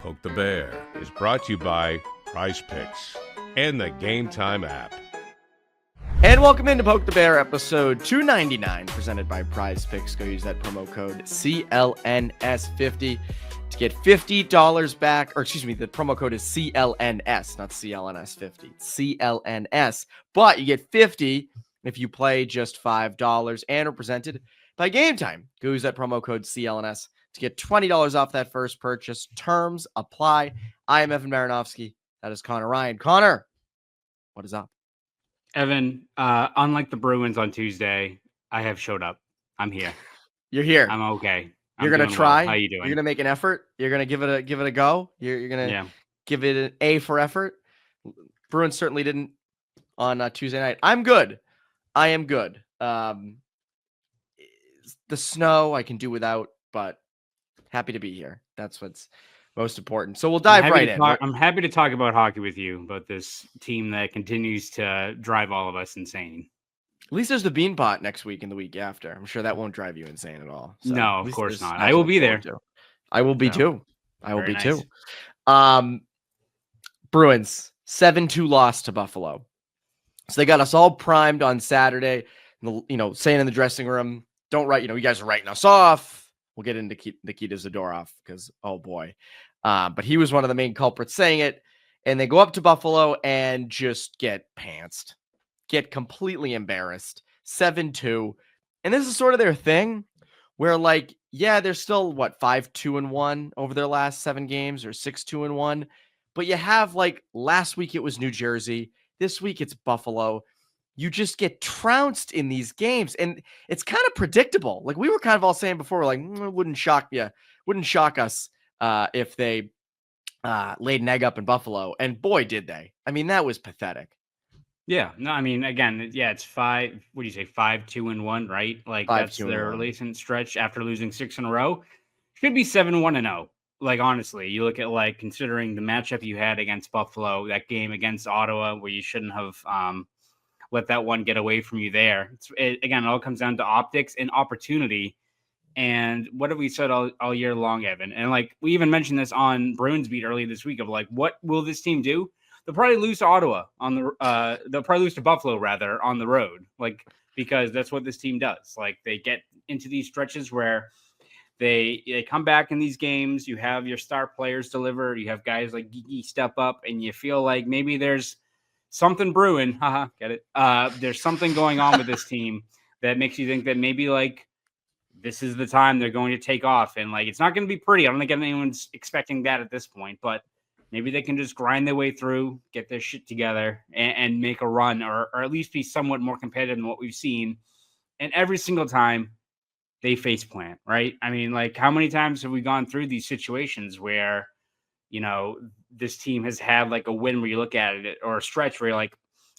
Poke the Bear is brought to you by Prize Picks and the Game Time app. And welcome into Poke the Bear episode 299, presented by Prize Picks. Go use that promo code CLNS50 to get $50 back. Or excuse me, the promo code is CLNS, not CLNS50. It's CLNS. But you get 50 if you play just $5 and are presented by Game Time. Go use that promo code CLNS to get $20 off that first purchase. Terms apply. I am Evan Marinofsky. That is Conor Ryan. Connor, what is up? Evan, unlike the Bruins on Tuesday, I have showed up. I'm here. You're here. I'm okay. You're gonna try. Well. How you doing? You're gonna make an effort. You're gonna give it a go. You're gonna give it an A for effort. Bruins certainly didn't on Tuesday night. I'm good. I am good. The snow I can do without, but happy to be here. That's what's most important. So we'll dive right in. I'm happy to talk about hockey with you, about this team that continues to drive all of us insane. At least there's the Bean Pot next week and the week after. I'm sure that won't drive you insane at all. So no, of course not. I will be there. I will be too. I will be too. Bruins 7-2 loss to Buffalo. So they got us all primed on Saturday, saying in the dressing room, don't write, you guys are writing us off. We'll get into Nikita Zadorov because, oh boy. But he was one of the main culprits saying it. And they go up to Buffalo and just get pantsed, get completely embarrassed. 7-2. And this is sort of their thing where, they're still, 5-2-1 over their last 7 games or 6-2-1. But you have, last week it was New Jersey. This week it's Buffalo. You just get trounced in these games, and it's kind of predictable. We were kind of all saying before, we're it wouldn't shock us if they laid an egg up in Buffalo, and boy, did they! I mean, that was pathetic. Yeah, no, I mean, again, it's 5. What do you say, 5-2-1, right? That's their recent stretch after losing 6 in a row. Should be 7-1-0. Honestly, you look at considering the matchup you had against Buffalo, that game against Ottawa, where you shouldn't have let that one get away from you there. Again, it all comes down to optics and opportunity. And what have we said all year long, Evan? And we even mentioned this on Bruins Beat earlier this week of what will this team do? They'll probably lose to Ottawa they'll probably lose to Buffalo rather on the road, because that's what this team does. They get into these stretches where they come back in these games. You have your star players deliver. You have guys like Geeky step up, and you feel like maybe there's something brewing. Haha, get it? There's something going on with this team that makes you think that maybe this is the time they're going to take off, and it's not going to be pretty. I don't think anyone's expecting that at this point, but maybe they can just grind their way through, get their shit together, and make a run, or at least be somewhat more competitive than what we've seen. And every single time they face plant, right? I mean, how many times have we gone through these situations where this team has had a win where you look at it, or a stretch where you're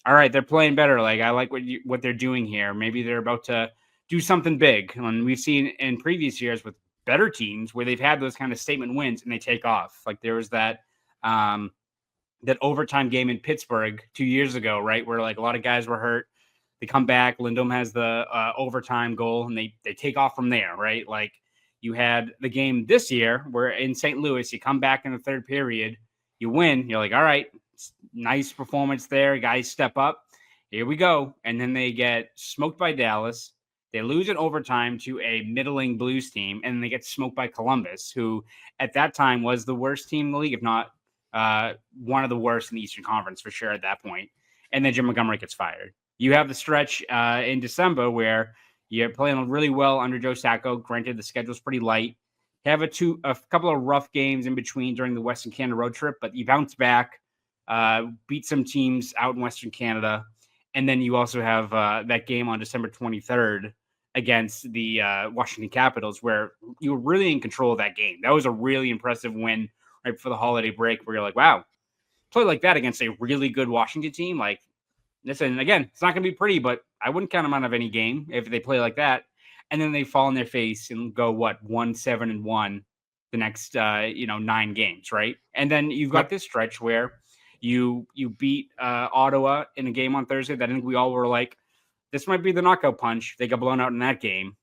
all right, they're playing better. I like what they're doing here. Maybe they're about to do something big. And we've seen in previous years with better teams where they've had those kind of statement wins and they take off. There was that overtime game in Pittsburgh 2 years ago, right? Where a lot of guys were hurt. They come back. Lindholm has the overtime goal and they take off from there, right? You had the game this year where in St. Louis, you come back in the third period, you win. You're all right, nice performance there. Guys step up. Here we go. And then they get smoked by Dallas. They lose in overtime to a middling Blues team, and they get smoked by Columbus, who at that time was the worst team in the league, if not one of the worst in the Eastern Conference for sure at that point. And then Jim Montgomery gets fired. You have the stretch in December where you're playing really well under Joe Sacco. Granted, the schedule's pretty light. You have a couple of rough games in between during the Western Canada road trip, but you bounce back, beat some teams out in Western Canada. And then you also have that game on December 23rd against the Washington Capitals, where you were really in control of that game. That was a really impressive win right before the holiday break, where you're wow, play like that against a really good Washington team. Listen, again, it's not going to be pretty, but I wouldn't count them out of any game if they play like that. And then they fall on their face and go, 1-7-1 the next, 9 games, right? And then you've got this stretch where you beat Ottawa in a game on Thursday that I think we all were this might be the knockout punch. They got blown out in that game.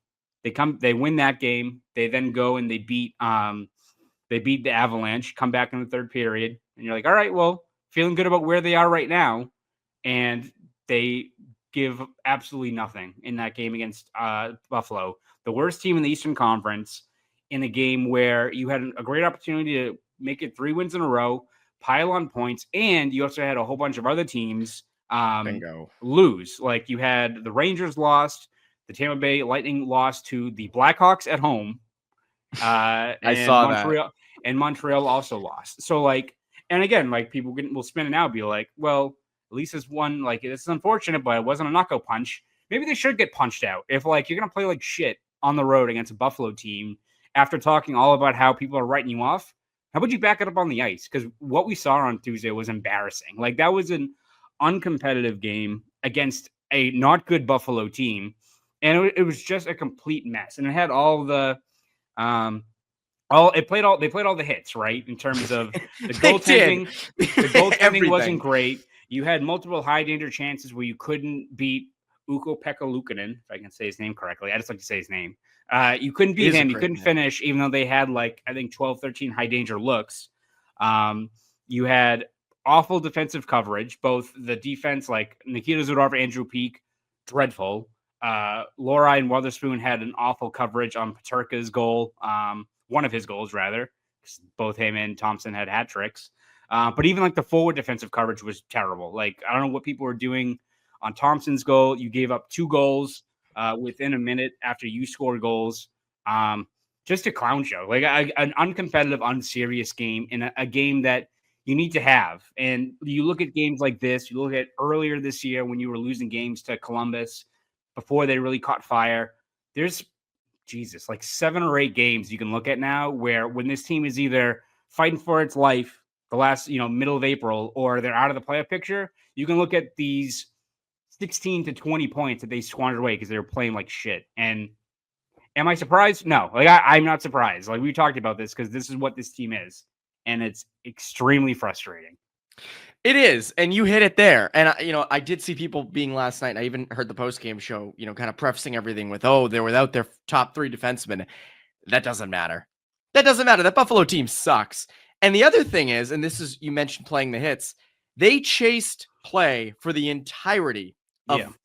They win that game. They then go and they beat They beat the Avalanche, come back in the third period, and you're like, all right, well, feeling good about where they are right now. And they give absolutely nothing in that game against Buffalo, the worst team in the Eastern Conference, in a game where you had a great opportunity to make it 3 wins in a row, pile on points, and you also had a whole bunch of other teams lose. Like you had the Rangers lost, the Tampa Bay Lightning lost to the Blackhawks at home. I saw Montreal, that. And Montreal also lost. So like, and again, like people will spin it out, be like, well, at least it's one, like it's unfortunate, but it wasn't a knockout punch. Maybe they should get punched out. If like you're going to play like shit on the road against a Buffalo team after talking all about how people are writing you off, how about you back it up on the ice? Because what we saw on Tuesday was embarrassing. Like that was an uncompetitive game against a not good Buffalo team. And it was just a complete mess. And it had all the, they played all the hits, right? In terms of the goaltending, the goaltending wasn't great. You had multiple high danger chances where you couldn't beat Ukko-Pekka Luukkonen, if I can say his name correctly. I just like to say his name. You couldn't beat him. You couldn't finish, even though they had like, I think 12, 13 high danger looks. You had awful defensive coverage, both the defense, like Nikita Zadorov, Andrew Peak, dreadful. Laura and Wotherspoon had an awful coverage on Peterka's goal. One of his goals, rather. Both him and Thompson had hat tricks. But even like the forward defensive coverage was terrible. Like, I don't know what people were doing on Thompson's goal. You gave up 2 goals within a minute after you scored goals. Just a clown show. Like an uncompetitive, unserious game in a game that you need to have. And you look at games like this, you look at earlier this year when you were losing games to Columbus before they really caught fire. There's, like 7 or 8 games you can look at now where when this team is either fighting for its life the last, middle of April, or they're out of the playoff picture, you can look at these 16 to 20 points that they squandered away because they were playing like shit. And am I surprised? No, like I'm not surprised. Like we talked about this because this is what this team is, and it's extremely frustrating. It is, and you hit it there. And I did see people being last night. I even heard the post-game show, kind of prefacing everything with, "Oh, they're without their top 3 defensemen." That doesn't matter. That doesn't matter. That Buffalo team sucks. And the other thing is, and this is, you mentioned playing the hits, they chased play for the entirety of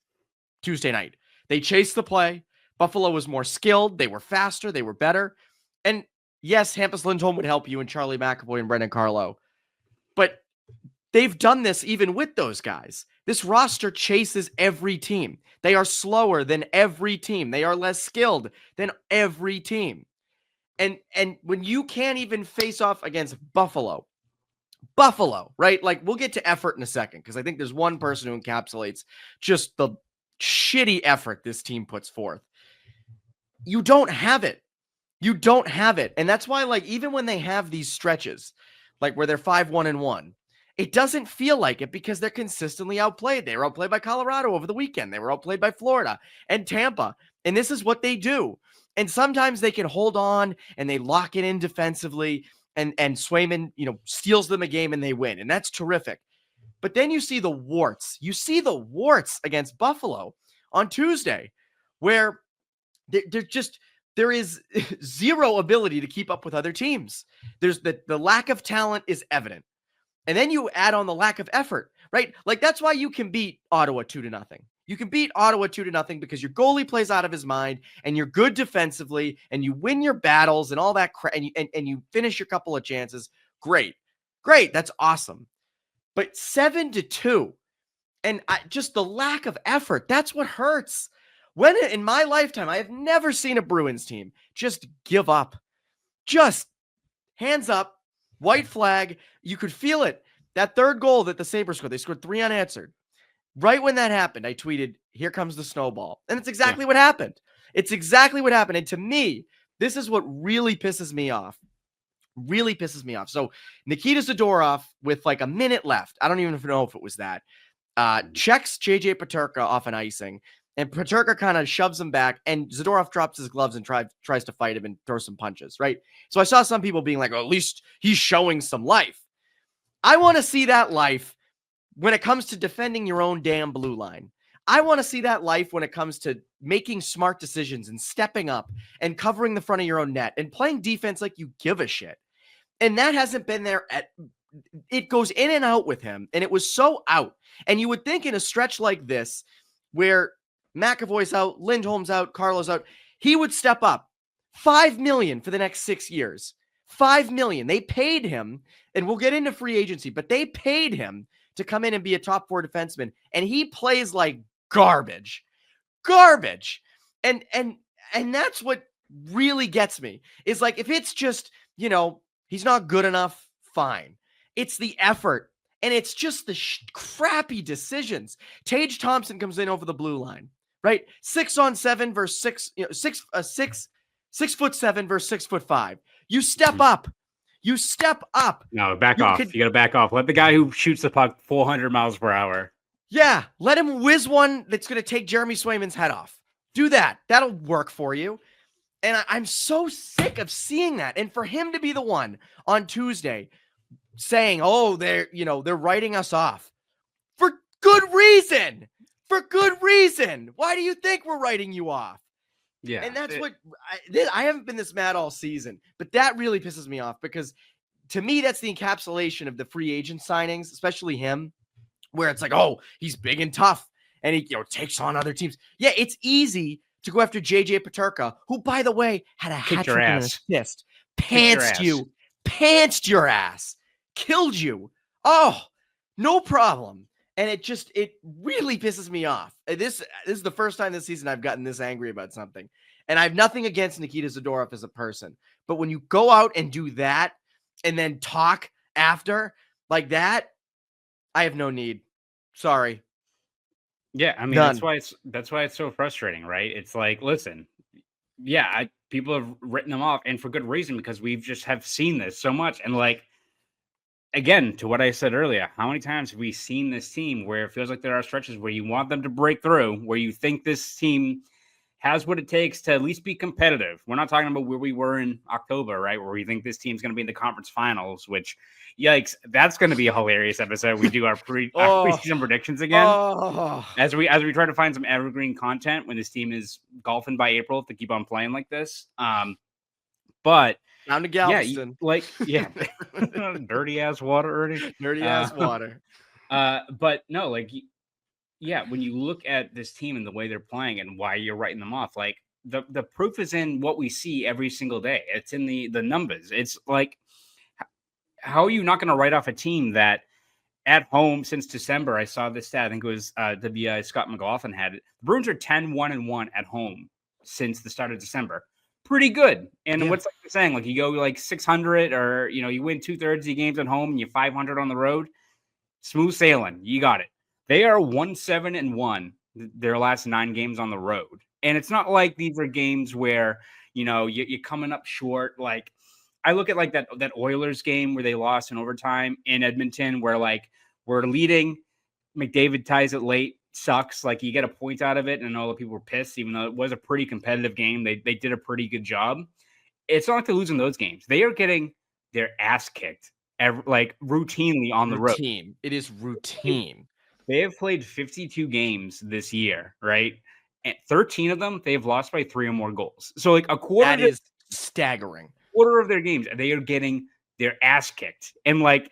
Tuesday night. They chased the play. Buffalo was more skilled. They were faster. They were better. And yes, Hampus Lindholm would help you, and Charlie McAvoy and Brendan Carlo. But they've done this even with those guys. This roster chases every team. They are slower than every team. They are less skilled than every team. And when you can't even face off against Buffalo, right? Like we'll get to effort in a second because I think there's one person who encapsulates just the shitty effort this team puts forth. You don't have it. You don't have it. And that's why, like, even when they have these stretches, like where they're 5-1-1, it doesn't feel like it because they're consistently outplayed. They were outplayed by Colorado over the weekend. They were outplayed by Florida and Tampa. And this is what they do. And sometimes they can hold on and they lock it in defensively, and Swayman, steals them a game and they win. And that's terrific. But then you see the warts. You see the warts against Buffalo on Tuesday, where there is zero ability to keep up with other teams. There's the lack of talent is evident. And then you add on the lack of effort, right? Like that's why you can beat Ottawa 2-0. You can beat Ottawa 2-0 because your goalie plays out of his mind and you're good defensively and you win your battles and all that crap, and you finish your couple of chances. Great. That's awesome. But 7-2 and just the lack of effort, that's what hurts. When in my lifetime, I have never seen a Bruins team just give up. Just hands up, white flag. You could feel it. That third goal that the Sabres scored, they scored 3 unanswered. Right when that happened, I tweeted, "Here comes the snowball." And it's exactly what happened. It's exactly what happened. And to me, this is what really pisses me off. Really pisses me off. So Nikita Zadorov with like a minute left. I don't even know if it was that. Checks JJ Peterka off an icing. And Peterka kind of shoves him back. And Zadorov drops his gloves and tries to fight him and throw some punches, right? So I saw some people being like, "Oh, at least he's showing some life." I want to see that life when it comes to defending your own damn blue line. I want to see that life when it comes to making smart decisions and stepping up and covering the front of your own net and playing defense like you give a shit. And that hasn't been there it goes in and out with him. And it was so out. And you would think in a stretch like this, where McAvoy's out, Lindholm's out, Carlo's out, he would step up. $5 million for the next 6 years. $5 million. They paid him, and we'll get into free agency, but they paid him to come in and be a top 4 defenseman, and he plays like garbage. And that's what really gets me. Is like, if it's just, he's not good enough, fine. It's the effort, and it's just the crappy decisions. Tage Thompson comes in over the blue line, right? 6-on-7 versus 6'7" versus 6'5". You step up. No, back off. You got to back off. Let the guy who shoots the puck 400 miles per hour. Yeah, let him whiz one that's going to take Jeremy Swayman's head off. Do that. That'll work for you. And I'm so sick of seeing that. And for him to be the one on Tuesday saying, "Oh, they're writing us off," for good reason. Why do you think we're writing you off? Yeah. And that's what I haven't been this mad all season, but that really pisses me off, because to me, that's the encapsulation of the free agent signings, especially him, where it's like, oh, he's big and tough and he takes on other teams. Yeah, it's easy to go after JJ Petraglia, who, by the way, had a hat trick and assist, pantsed your ass, killed you. Oh, no problem. And it really pisses me off. This is the first time this season I've gotten this angry about something. And I have nothing against Nikita Zadorov as a person. But when you go out and do that and then talk after like that, I have no need. Sorry. Yeah, I mean, that's why it's so frustrating, right? It's like, listen, yeah, people have written them off, and for good reason, because we've just have seen this so much. And like, again, to what I said earlier, how many times have we seen this team where it feels like there are stretches where you want them to break through, where you think this team has what it takes to at least be competitive? We're not talking about where we were in October, right? Where we think this team's going to be in the conference finals, which, yikes, that's going to be a hilarious episode. We do our preseason predictions again. As we try to find some evergreen content when this team is golfing by April to keep on playing like this. But down to Galveston. Dirty ass water, Ernie. Dirty ass water. But no, like, yeah, when you look at this team and the way they're playing and why you're writing them off, like the proof is in what we see every single day. It's in the numbers. It's like, how are you not going to write off a team that at home since December? I saw this stat. I think it was Scott McLaughlin had it. The Bruins are 10-1-1 at home since the start of December. Pretty good. And what's like the saying? Like, you go like 600, or you win 2/3 of your games at home and you're 500 on the road. Smooth sailing. You got it. They are 1-7-1 their last 9 games on the road. And it's not like these are games where, you're coming up short. Like, I look at like that Oilers game where they lost in overtime in Edmonton, where like we're leading, McDavid ties it late, sucks. Like, you get a point out of it, and all the people were pissed, even though it was a pretty competitive game. They did a pretty good job. It's not like they're losing those games. They are getting their ass kicked routinely on the road. It is routine. They have played 52 games this year, right? And 13 of them, they've lost by 3 or more goals. So like a quarter. That is staggering. Quarter of their games, they are getting their ass kicked. And like,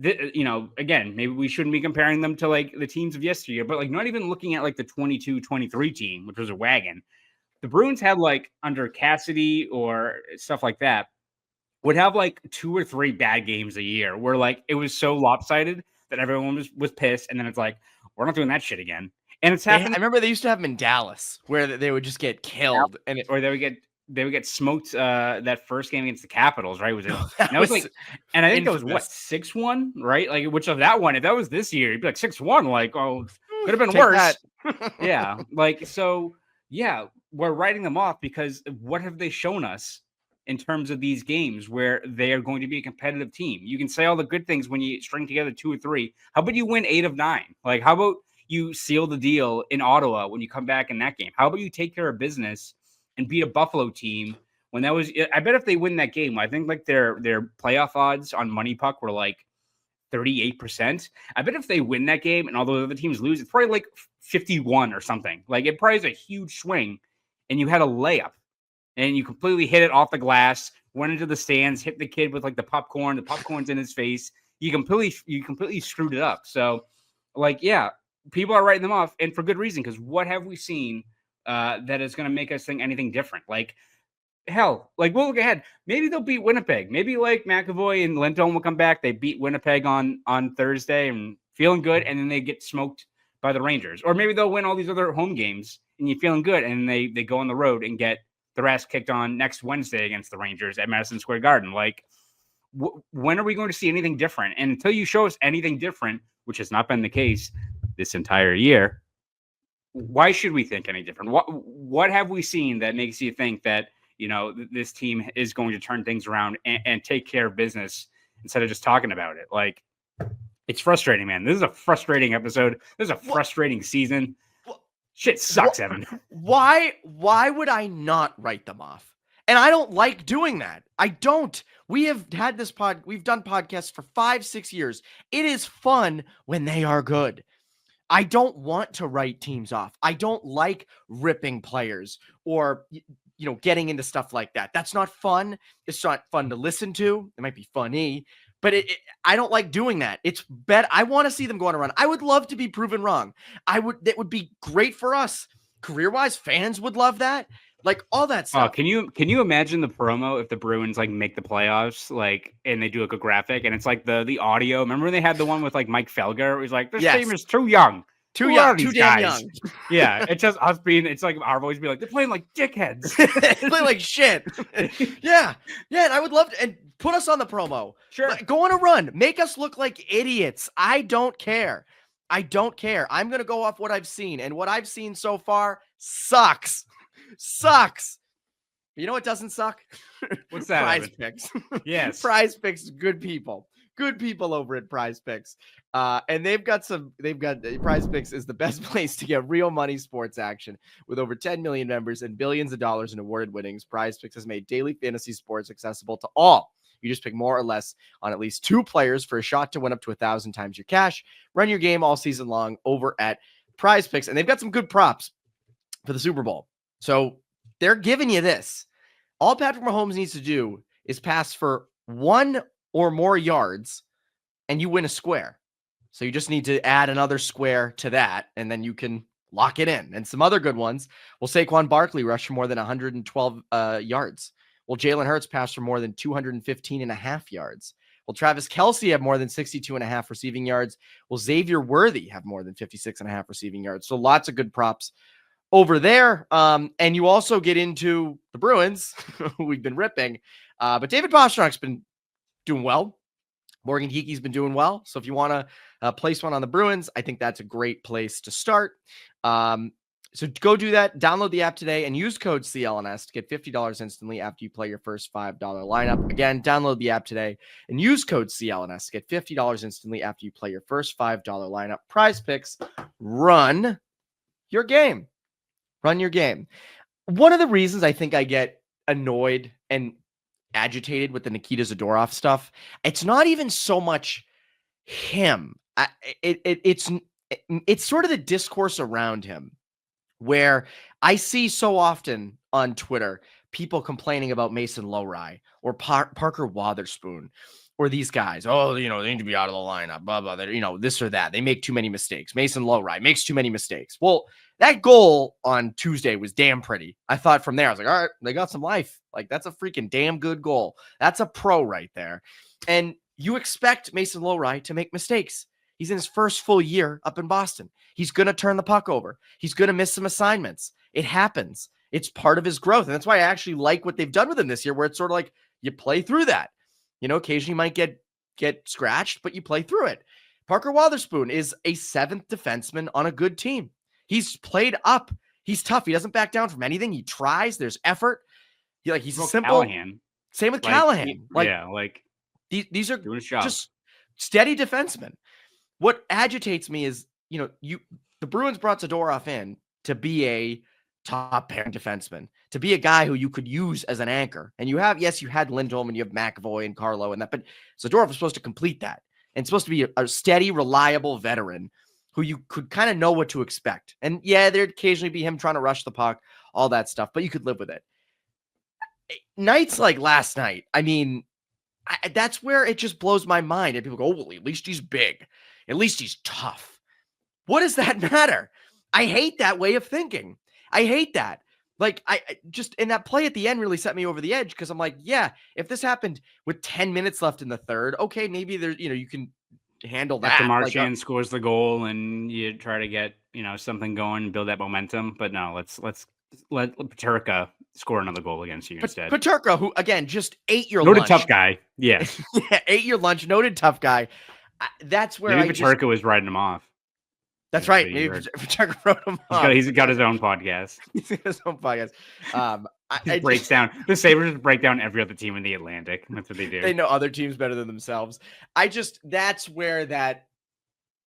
again, maybe we shouldn't be comparing them to like the teams of yesteryear, but like not even looking at like the 22-23 team, which was a wagon. The Bruins had like under Cassidy or stuff like that, would have like 2 or 3 bad games a year where like it was so lopsided that everyone was pissed. And then it's like, we're not doing that shit again. And it's happened. I remember they used to have them in Dallas where they would just get killed, or they would get smoked that first game against the Capitals, right? I think it was 6-1, right? Like, which of that one, if that was this year, you'd be like 6-1, like, oh, could have been worse. Yeah. Like, so yeah, we're writing them off because what have they shown us in terms of these games where they are going to be a competitive team? You can say all the good things when you string together 2 or 3. How about you win 8 of 9? Like, how about you seal the deal in Ottawa when you come back in that game? How about you take care of business and beat a Buffalo team when that was? I bet if they win that game, I think like their playoff odds on Money Puck were like 38%. I bet if they win that game and all those other teams lose, it's probably like 51 or something. Like, it probably is a huge swing, and you had a layup and you completely hit it off the glass went into the stands, hit the kid with like the popcorn's in his face. You completely screwed it up. So like, yeah, people are writing them off, and for good reason, because what have we seen that is going to make us think anything different? Like, hell, like we'll look ahead. Maybe they'll beat Winnipeg. Maybe like McAvoy and Lindholm will come back. They beat Winnipeg on Thursday and feeling good, and then they get smoked by the Rangers. Or maybe they'll win all these other home games and you're feeling good, and they go on the road and get their ass kicked on next Wednesday against the Rangers at Madison Square Garden. Like, when are we going to see anything different? And until you show us anything different, which has not been the case this entire year, why should we think any different? What have we seen that makes you think that, you know, this team is going to turn things around and take care of business instead of just talking about it? Like, it's frustrating, man. This is a frustrating episode. This is a frustrating season. Shit sucks, Evan. Why would I not write them off? And I don't like doing that. I don't. We have had this we've done podcasts for 5-6 years. It is fun when they are good. I don't want to write teams off. I don't like ripping players or, you know, getting into stuff like that. That's not fun. It's not fun to listen to. It might be funny, but I don't like doing that. It's bad. I want to see them go on a run. I would love to be proven wrong. That would be great for us. Career-wise, fans would love that. Like, all that stuff. Oh, can you imagine the promo if the Bruins like make the playoffs, like, and they do like a graphic and it's like the audio. Remember when they had the one with like Mike Felger? It was like, this team is too young. Too damn young. Yeah, it's just us it's like our voice be like, they're playing like dickheads. They play like shit. Yeah. And I would love to, and put us on the promo. Sure. Go on a run. Make us look like idiots. I don't care. I'm going to go off what I've seen, and what I've seen so far sucks. You know what doesn't suck? What's that? Prize Picks. Yes. Prize Picks, good people over at Prize Picks. And they've got Prize Picks is the best place to get real money sports action. With over 10 million members and billions of dollars in awarded winnings, Prize Picks has made daily fantasy sports accessible to all. You just pick more or less on at least 2 players for a shot to win up to 1,000 times your cash. Run your game all season long over at Prize Picks, and they've got some good props for the Super Bowl. So they're giving you this. All Patrick Mahomes needs to do is pass for 1 or more yards, and you win a square. So you just need to add another square to that, and then you can lock it in. And some other good ones. Will Saquon Barkley rush for more than 112 yards? Will Jalen Hurts pass for more than 215.5 yards? Will Travis Kelce have more than 62.5 receiving yards? Will Xavier Worthy have more than 56.5 receiving yards? So lots of good props over there. And you also get into the Bruins, who we've been ripping. But David Pastrnak's been doing well. Morgan Geeky's been doing well. So if you want to place one on the Bruins, I think that's a great place to start. So go do that. Download the app today and use code CLNS to get $50 instantly after you play your first $5 lineup. Again, download the app today and use code CLNS to get $50 instantly after you play your first $5 lineup. Prize Picks, run your game. Run your game. One of the reasons I think I get annoyed and agitated with the Nikita Zadorov stuff, it's not even so much him. It's sort of the discourse around him, where I see so often on Twitter people complaining about Mason Lowry or Parker Wotherspoon or these guys. Oh, you know, they need to be out of the lineup, blah, blah, you know, this or that. They make too many mistakes. Mason Lowry makes too many mistakes. Well, that goal on Tuesday was damn pretty. I thought from there, I was like, all right, they got some life. Like, that's a freaking damn good goal. That's a pro right there. And you expect Mason Lowry to make mistakes. He's in his first full year up in Boston. He's going to turn the puck over. He's going to miss some assignments. It happens. It's part of his growth. And that's why I actually like what they've done with him this year, where it's sort of like you play through that. You know, occasionally you might get scratched, but you play through it. Parker Wotherspoon is a 7th defenseman on a good team. He's played up. He's tough. He doesn't back down from anything. He tries. There's effort. He's simple. Callahan. Same with Callahan. These are just steady defensemen. What agitates me is, you know, the Bruins brought Zadorov in to be a top pairing defenseman, to be a guy who you could use as an anchor. And you had Lindholm and you have McAvoy and Carlo and that, but Zadorov was supposed to complete that and supposed to be a steady, reliable veteran who you could kind of know what to expect. And yeah, there'd occasionally be him trying to rush the puck, all that stuff, but you could live with it. nights like last night, I mean, that's where it just blows my mind. And people go, well, at least he's big. At least he's tough. What does that matter? I hate that way of thinking. I hate that. Like, I just, and that play at the end really set me over the edge because I'm like, yeah, if this happened with 10 minutes left in the third, okay, maybe there's, you can handle that. After Marchand scores the goal and you try to get, something going and build that momentum. But no, let's let Petraglia score another goal against you instead. Petraglia, who, again, just ate your lunch. Noted tough guy. Yeah. Yeah, ate your lunch. Noted tough guy. That's where maybe Petraglia was riding him off. That's right. Maybe Petraglia wrote him off. He's got his own podcast. He's got his own podcast. He breaks down. The Sabres break down every other team in the Atlantic. That's what they do. They know other teams better than themselves. That's where that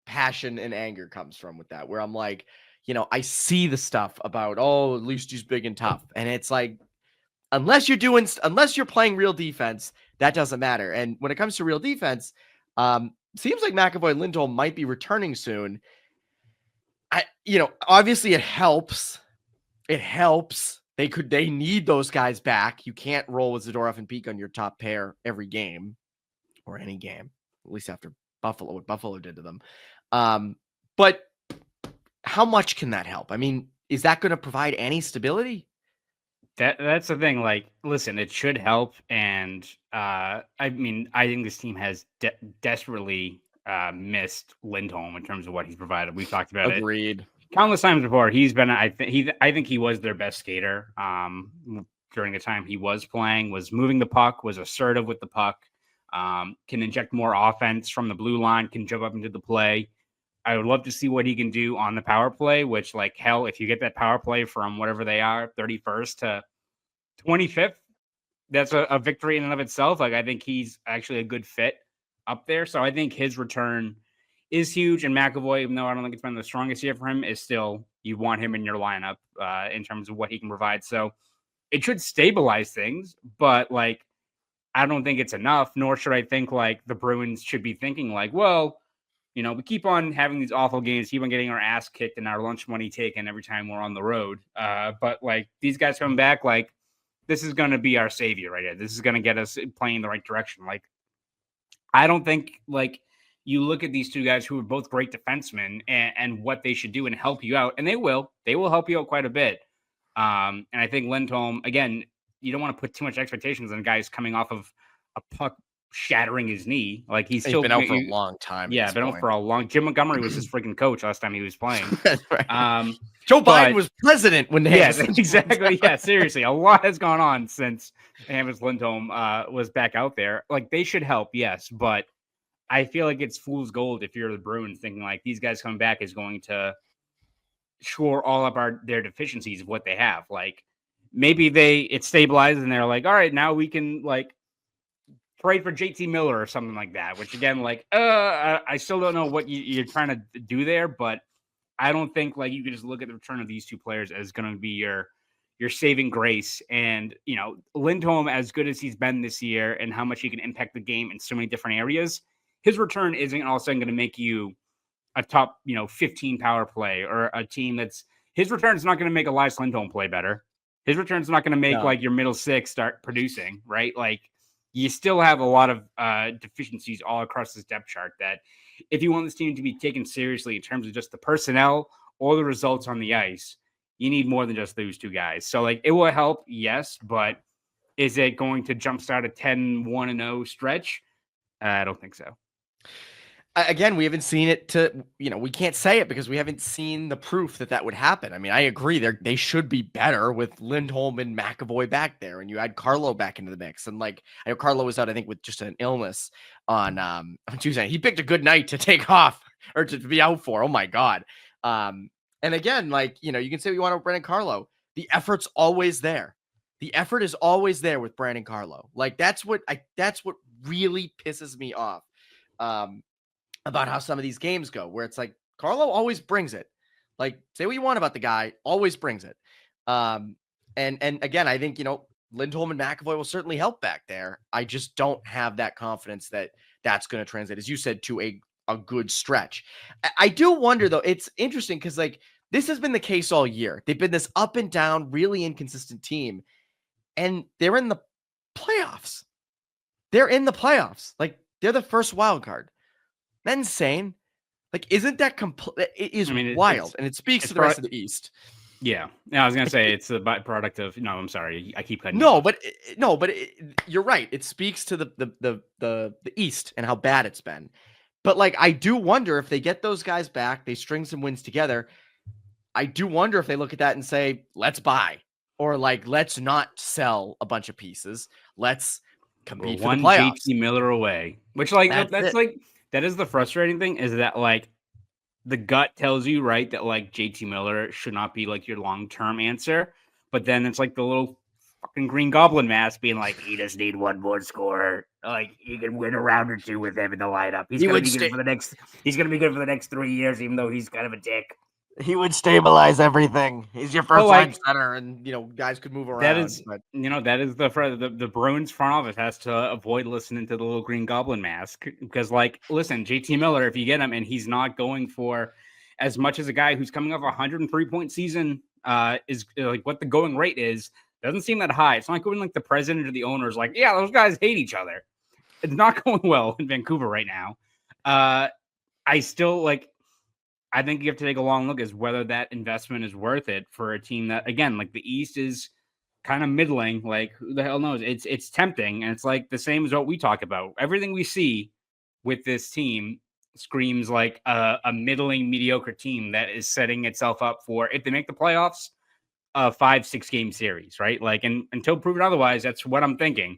passion and anger comes from with that, where I'm like, I see the stuff about, oh, at least he's big and tough. And it's like, unless you're playing real defense, that doesn't matter. And when it comes to real defense, seems like McAvoy and Lindholm might be returning soon. Obviously it helps. It helps. They need those guys back. You can't roll with Zadorov and Peak on your top pair every game or any game, at least after Buffalo, what Buffalo did to them. But how much can that help? I mean, is that going to provide any stability? That's the thing. Like, listen, it should help. And I think this team has desperately missed Lindholm in terms of what he's provided. We've talked about Agreed. it countless times before. He's been, I think he was their best skater during the time he was playing, was moving the puck, was assertive with the puck, can inject more offense from the blue line, can jump up into the play. I would love to see what he can do on the power play, which, like, hell, if you get that power play from whatever they are, 31st to 25th, that's a victory in and of itself. Like, I think he's actually a good fit up there. So I think his return is huge. And McAvoy, even though I don't think it's been the strongest year for him, is still, you want him in your lineup in terms of what he can provide. So it should stabilize things, but, like, I don't think it's enough, nor should I think, like, the Bruins should be thinking, like, well, we keep on having these awful games, keep on getting our ass kicked and our lunch money taken every time we're on the road. But, like, these guys coming back, like, this is going to be our savior right here. This is going to get us playing in the right direction. Like, I don't think, like, you look at these two guys who are both great defensemen and what they should do and help you out. And they will help you out quite a bit. And I think Lindholm, again, you don't want to put too much expectations on guys coming off of a puck shattering his knee. Like, he's still been out for a long time. Yeah, been out for a long. Jim Montgomery was his freaking coach last time he was playing. Right. Joe Biden was president when they. Yes, exactly. Yeah, seriously, a lot has gone on since Hammond Lindholm was back out there. Like, they should help, yes, but I feel like it's fool's gold if you're the Bruins thinking, like, these guys coming back is going to shore all up their deficiencies of what they have. Like, maybe it stabilizes and they're like, all right, now we can, like, trade for JT Miller or something like that, which, again, like, I still don't know what you're trying to do there, but I don't think, like, you can just look at the return of these two players as going to be your saving grace. And, Lindholm, as good as he's been this year and how much he can impact the game in so many different areas, his return isn't all of a sudden going to make you a top, 15 power play or a team his return is not going to make Elias Lindholm play better. His return is not going to make like your middle six start producing, right? Like, you still have a lot of deficiencies all across this depth chart that if you want this team to be taken seriously in terms of just the personnel or the results on the ice, you need more than just those two guys. So, like, it will help, yes, but is it going to jumpstart a 10-1-0 stretch? I don't think so. Again, we haven't seen it we can't say it because we haven't seen the proof that would happen. I mean, I agree they should be better with Lindholm and McAvoy back there. And you add Carlo back into the mix. And, like, I know Carlo was out, I think, with just an illness on Tuesday. He picked a good night to take off or to be out for. Oh my God. And again, like, you can say what you want about Brandon Carlo. The effort's always there. The effort is always there with Brandon Carlo. Like, that's what really pisses me off. About how some of these games go, where it's like Carlo always brings it. Like, say what you want about the guy, always brings it. And again, I think, Lindholm and McAvoy will certainly help back there. I just don't have that confidence that that's going to translate, as you said, to a good stretch. I do wonder, though, it's interesting because, like, this has been the case all year. They've been this up and down, really inconsistent team. and they're in the playoffs. They're in the playoffs. Like, they're the first wild card. That's insane. Like, isn't that it is wild, and it speaks to the rest of the East. Yeah, I was gonna say it's the byproduct of. No, I'm sorry, I keep cutting. No, but you're right. It speaks to the East and how bad it's been. But like, I do wonder if they get those guys back, they string some wins together. I do wonder if they look at that and say, "Let's buy," or like, "Let's not sell a bunch of pieces. Let's compete for the playoffs." JT Miller away, which like that's like that is the frustrating thing, is that like the gut tells you, right, that like JT Miller should not be like your long-term answer, but then it's like the little fucking Green Goblin mask being like, he just need one more scorer. Like, you can win a round or two with him in the lineup. He's gonna be good for the next. He's gonna be good for the next 3 years, even though he's kind of a dick. He would stabilize everything. He's your first line center, and guys could move around. That is, that is the Bruins front office has to avoid listening to the little Green Goblin mask, because, like, listen, JT Miller, if you get him and he's not going for as much as a guy who's coming off a 103-point season, is like what the going rate is, doesn't seem that high. It's not going like the president or the owners like, yeah, those guys hate each other. It's not going well in Vancouver right now. I still like. I think you have to take a long look as whether that investment is worth it for a team that, again, like the East is kind of middling. Like, who the hell knows? It's tempting, and it's like the same as what we talk about. Everything we see with this team screams like a middling, mediocre team that is setting itself up for, if they make the playoffs, a 5-6 game series, right? Like, and until proven otherwise, that's what I'm thinking.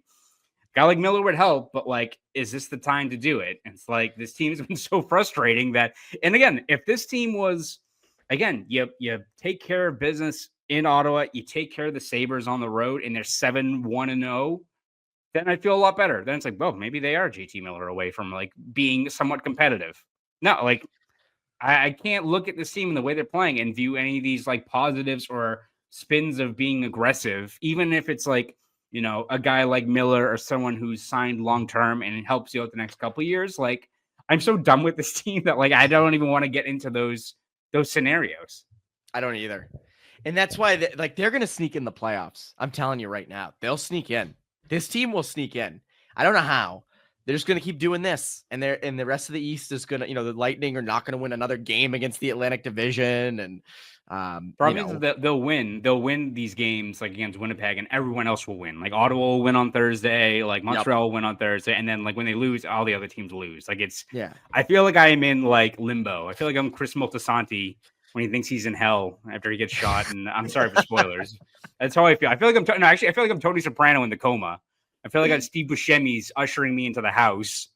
Guy like Miller would help, but like, is this the time to do it? And it's like, this team's been so frustrating that, and again, if this team was, again, you take care of business in Ottawa, you take care of the Sabres on the road, and they're 7-1-0, then I'd feel a lot better. Then it's like, well, maybe they are JT Miller away from like being somewhat competitive. No, like, I can't look at this team and the way they're playing and view any of these like positives or spins of being aggressive, even if it's like, a guy like Miller or someone who's signed long-term and it helps you out the next couple of years. Like, I'm so done with this team that like, I don't even want to get into those scenarios. I don't either. And that's why they're going to sneak in the playoffs. I'm telling you right now, they'll sneak in. This team will sneak in. I don't know how. They're just going to keep doing this. And the rest of the East is going to, the Lightning are not going to win another game against the Atlantic Division. And, probably they'll win these games like against Winnipeg, and everyone else will win. Like Ottawa will win on Thursday, like Montreal will win on Thursday, and then like when they lose, all the other teams lose. Like I feel like I am in like limbo. I feel like I'm Chris Moltisanti when he thinks he's in hell after he gets shot. And I'm sorry for spoilers. That's how I feel. I feel like I feel like I'm Tony Soprano in the coma. I feel like Steve Buscemi's ushering me into the house,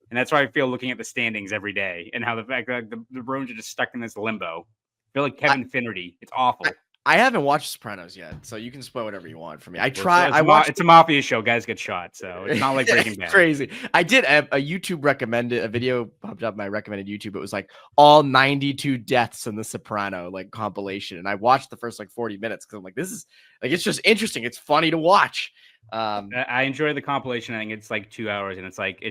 and that's why I feel looking at the standings every day and how the fact that the Bruins are just stuck in this limbo. I feel like Kevin Finnerty. It's awful. I haven't watched Sopranos yet, so you can spoil whatever you want for me. It's a mafia show. Guys get shot, so it's not like Breaking Bad. Crazy. I did a YouTube recommended, a video popped up my recommended YouTube. It was like all 92 deaths in the Soprano like compilation, and I watched the first like 40 minutes because I'm like, this is like, it's just interesting. It's funny to watch. I enjoy the compilation. I think it's like 2 hours, and it's like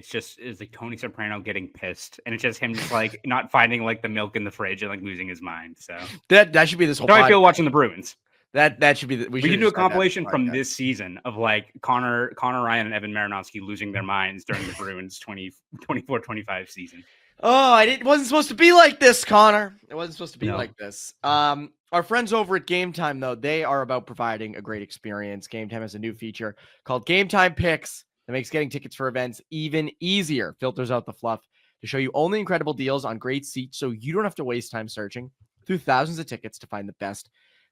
Tony Soprano getting pissed, and it's just him just like not finding like the milk in the fridge and like losing his mind. So that should be this whole. How I feel watching the Bruins. That should be. We can do a compilation from this season of like Conor Ryan and Evan Marinofsky losing their minds during the Bruins 24-25 season. Oh, it wasn't supposed to be like this, Connor. It wasn't supposed to be like this. Our friends over at Game Time, though, they are about providing a great experience. Game Time has a new feature called Game Time Picks that makes getting tickets for events even easier. Filters out the fluff to show you only incredible deals on great seats, so you don't have to waste time searching through thousands of tickets to find the best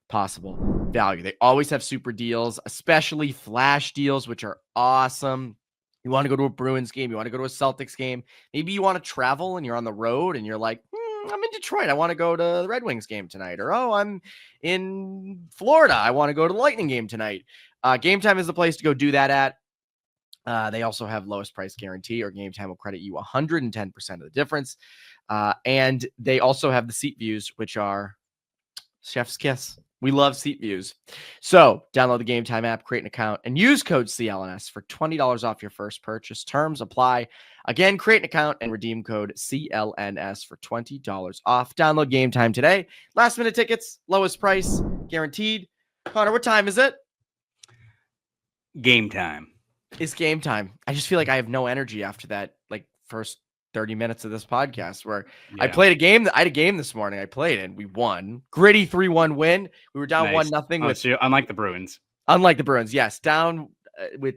possible value. They always have super deals, especially flash deals, which are awesome. You want to go to a Bruins game, you want to go to a Celtics game, maybe you want to travel and you're on the road and you're like, I'm in Detroit, I want to go to the Red Wings game tonight. Or, I'm in Florida, I want to go to the Lightning game tonight. Game Time is the place to go do that at. They also have lowest price guarantee, or Game Time will credit you 110% of the difference. And they also have the seat views, which are chef's kiss. We love seat views. So download the Game Time app, create an account, and use code CLNS for $20 off your first purchase. Terms apply. Again, create an account and redeem code CLNS for $20 off. Download Game Time today. Last minute tickets, lowest price, guaranteed. Connor, what time is it? game time. It's game time. I just feel like I have no energy after that, like, first 30 minutes of this podcast where I played a game. I had a game this morning. I played and we won. Gritty 3-1 win. We were down 1-0 with. So unlike the Bruins. Unlike the Bruins, yes. Down with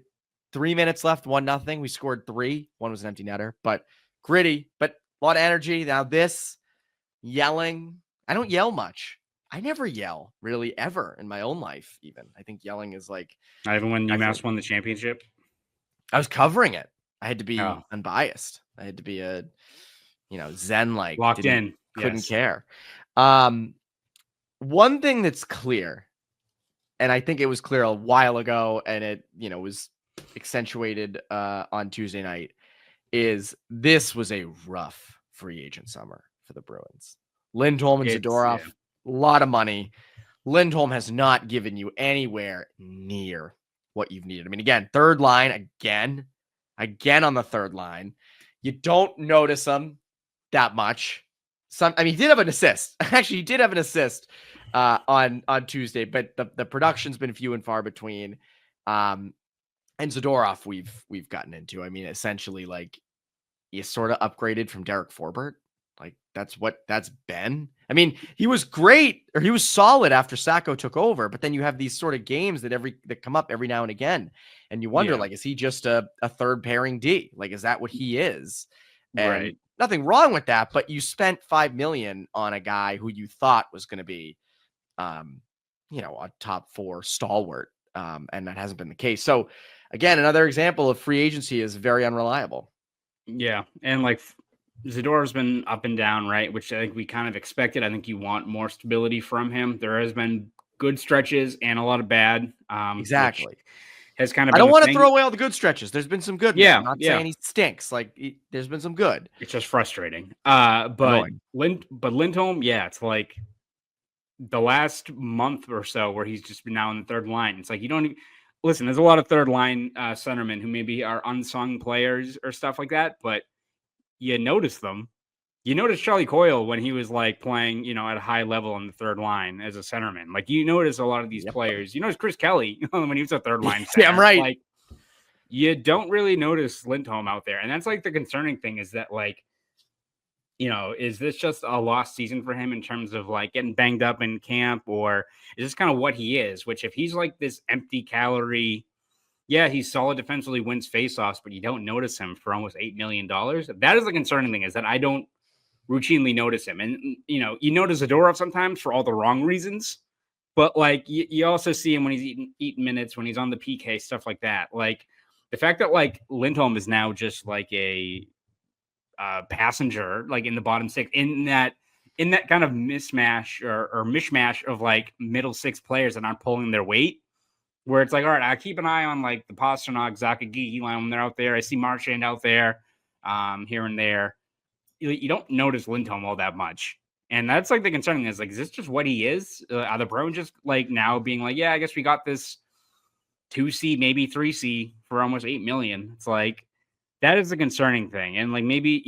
3 minutes left, 1-0. We scored 3. One was an empty netter, but gritty, but a lot of energy. Now this yelling. I don't yell much. I never yell really ever in my own life. Even I think yelling is like. Even when UMass won the championship, I was covering it. I had to be unbiased. I had to be a, Zen like locked in. Couldn't care. One thing that's clear, and I think it was clear a while ago, and it was accentuated on Tuesday night, is this was a rough free agent summer for the Bruins. Lindholm and Zadorov, a lot of money. Lindholm has not given you anywhere near what you've needed. I mean, again, third line again on the third line. You don't notice him that much. He did have an assist. Actually, he did have an assist on Tuesday, but the production's been few and far between. And Zadorov, we've gotten into. I mean, essentially, like, you sort of upgraded from Derek Forbort. Like, that's been. I mean, he was great, or he was solid after Sacco took over, but then you have these sort of games that come up every now and again, and you wonder, like, is he just a third pairing D? Like, is that what he is? And right. Nothing wrong with that, but you spent $5 million on a guy who you thought was going to be, a top 4 stalwart, and that hasn't been the case. So, again, another example of free agency is very unreliable. Yeah, and like Zadorov's been up and down, right? Which I think we kind of expected. I think you want more stability from him. There has been good stretches and a lot of bad. Exactly. Has kind of. I don't want to throw away all the good stretches. There's been some good. Yeah, I'm not saying he stinks. Like, there's been some good. It's just frustrating. But Lindholm, it's like the last month or so where he's just been now in the third line. It's like you don't listen. There's a lot of third line centermen who maybe are unsung players or stuff like that, but you notice them. You notice Charlie Coyle when he was like playing, at a high level on the third line as a centerman. Like, you notice a lot of these players. You notice Chris Kelly when he was a third line center. Yeah, I'm right. Like, you don't really notice Lindholm out there. And that's like the concerning thing is that, like, is this just a lost season for him in terms of like getting banged up in camp, or is this kind of what he is? Which, if he's like this empty calorie, he's solid defensively, wins faceoffs, but you don't notice him for almost $8 million. That is the concerning thing, is that I don't routinely notice him. And, you notice Zadorov sometimes for all the wrong reasons, but like you also see him when he's eating minutes, when he's on the PK, stuff like that. Like, the fact that like Lindholm is now just like a passenger, like in the bottom 6, in that kind of mismatch or mishmash of like middle 6 players that aren't pulling their weight, where it's like, all right, I keep an eye on like the Pasternak, Zakagi line when they're out there. I see Marchand out there here and there. You don't notice Lindholm all that much. And that's like the concerning is, like, is this just what he is? Are the Bruins just like now being like, I guess we got this 2C, maybe 3C for almost $8 million. It's like, that is the concerning thing. And like, maybe,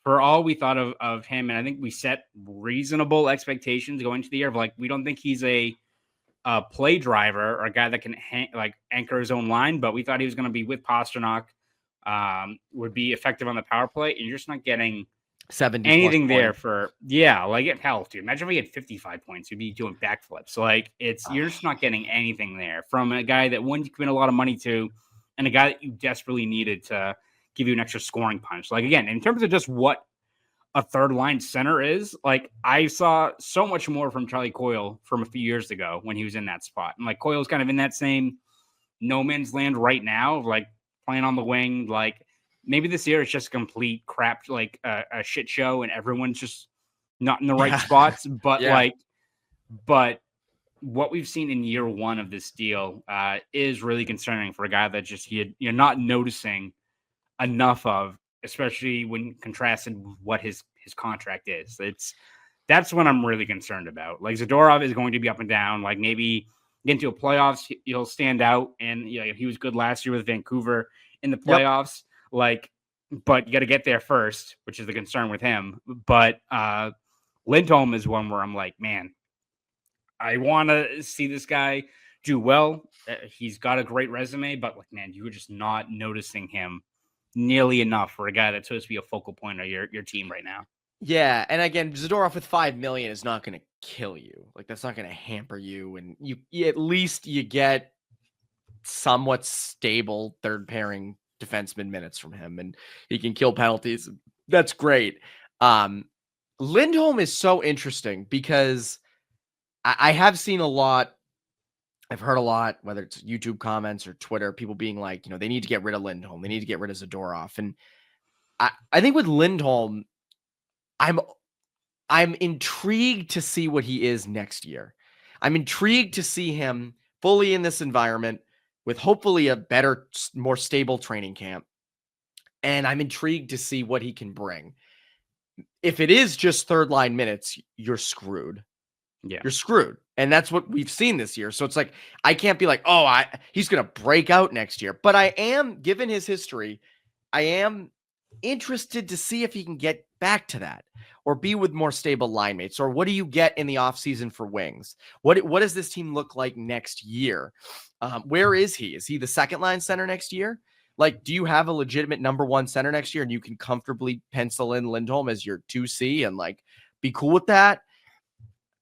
for all we thought of him, and I think we set reasonable expectations going into the year of like, we don't think he's a play driver or a guy that can anchor his own line, but we thought he was going to be with Pasternak, would be effective on the power play, and you're just not getting 70 anything there for like it helped, dude. Imagine if we had 55 points, you'd be doing backflips. Like, you're just not getting anything there from a guy that one you commit a lot of money to, and a guy that you desperately needed to give you an extra scoring punch. Like, again, in terms of just what a third line center is, like, I saw so much more from Charlie Coyle from a few years ago when he was in that spot. And like, Coyle's kind of in that same no man's land right now, of like playing on the wing. Like, maybe this year it's just complete crap, like a shit show, and everyone's just not in the right spots. But but what we've seen in year one of this deal is really concerning for a guy that just you're not noticing enough of, especially when contrasted with what his contract is. That's what I'm really concerned about. Like, Zadorov is going to be up and down. Like, maybe get into a playoffs, he'll stand out. And he was good last year with Vancouver in the playoffs. Like, but you got to get there first, which is the concern with him. But Lindholm is one where I'm like, man, I want to see this guy do well. He's got a great resume, but like, man, you were just not noticing him nearly enough for a guy that's supposed to be a focal point of your team right now. Yeah, and again, Zadorov with $5 million is not going to kill you. Like, that's not going to hamper you, and you at least you get somewhat stable third pairing defenseman minutes from him, and he can kill penalties. That's great. Lindholm is so interesting because I have seen a lot. I've heard a lot, whether it's YouTube comments or Twitter, people being like, they need to get rid of Lindholm. They need to get rid of Zadorov. And I think with Lindholm, I'm intrigued to see what he is next year. I'm intrigued to see him fully in this environment with hopefully a better, more stable training camp. And I'm intrigued to see what he can bring. If it is just third line minutes, you're screwed. Yeah. You're screwed. And that's what we've seen this year. So it's like, I can't be like, he's going to break out next year. But I am, given his history, I am interested to see if he can get back to that or be with more stable line mates. Or what do you get in the offseason for wings? What does this team look like next year? Where is he? Is he the second line center next year? Like, do you have a legitimate number one center next year and you can comfortably pencil in Lindholm as your 2C and like be cool with that?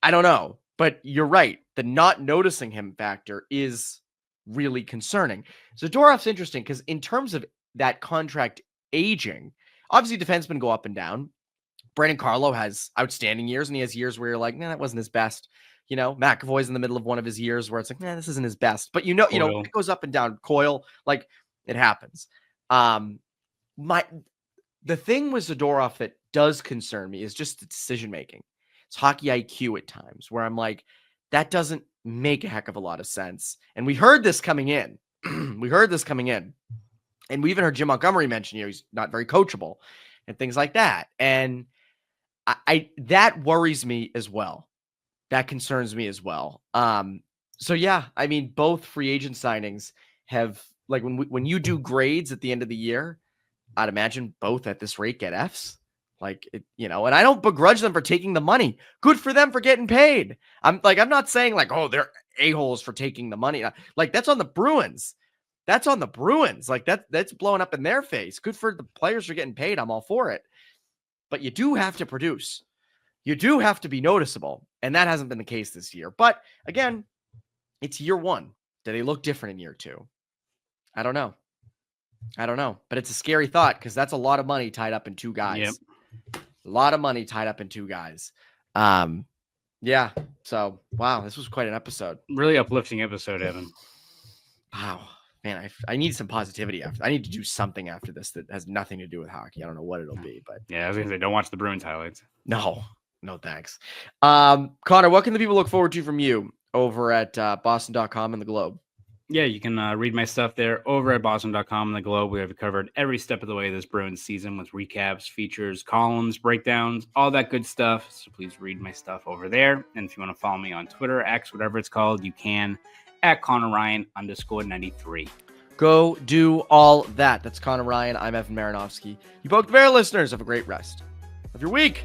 I don't know, but you're right. The not noticing him factor is really concerning. Zadorov's interesting because in terms of that contract aging, obviously defensemen go up and down. Brandon Carlo has outstanding years, and he has years where you're like, that wasn't his best. McAvoy's in the middle of one of his years where it's like, this isn't his best. But it goes up and down. Coyle, like, it happens. The thing with Zadorov that does concern me is just the decision making. It's hockey IQ at times where I'm like, that doesn't make a heck of a lot of sense. And we heard this coming in. And we even heard Jim Montgomery mention, he's not very coachable and things like that. And that worries me as well. That concerns me as well. So yeah, I mean, both free agent signings have, like, when you do grades at the end of the year, I'd imagine both at this rate get Fs. Like, and I don't begrudge them for taking the money. Good for them for getting paid. I'm not saying like, they're a-holes for taking the money. Like, that's on the Bruins. That's on the Bruins. Like, that's blowing up in their face. Good for the players for getting paid. I'm all for it. But you do have to produce. You do have to be noticeable. And that hasn't been the case this year. But again, it's year one. Do they look different in year two? I don't know. But it's a scary thought because that's a lot of money tied up in two guys. Yep. A lot of money tied up in two guys. Yeah. So, wow, this was quite an episode. Really uplifting episode, Evan. Wow. Man, I need some positivity after. I need to do something after this that has nothing to do with hockey. I don't know what it'll be, but yeah, I was gonna say, don't watch the Bruins highlights. No, thanks. Connor, what can the people look forward to from you over at Boston.com and the Globe? Yeah, you can read my stuff there over at Boston.com and the Globe. We have covered every step of the way this Bruins season with recaps, features, columns, breakdowns, all that good stuff. So please read my stuff over there. And if you want to follow me on Twitter, X, whatever it's called, you can at Conor Ryan _93. Go do all that. That's Conor Ryan. I'm Evan Marinofsky. You Poke the Bear listeners, have a great rest of your week.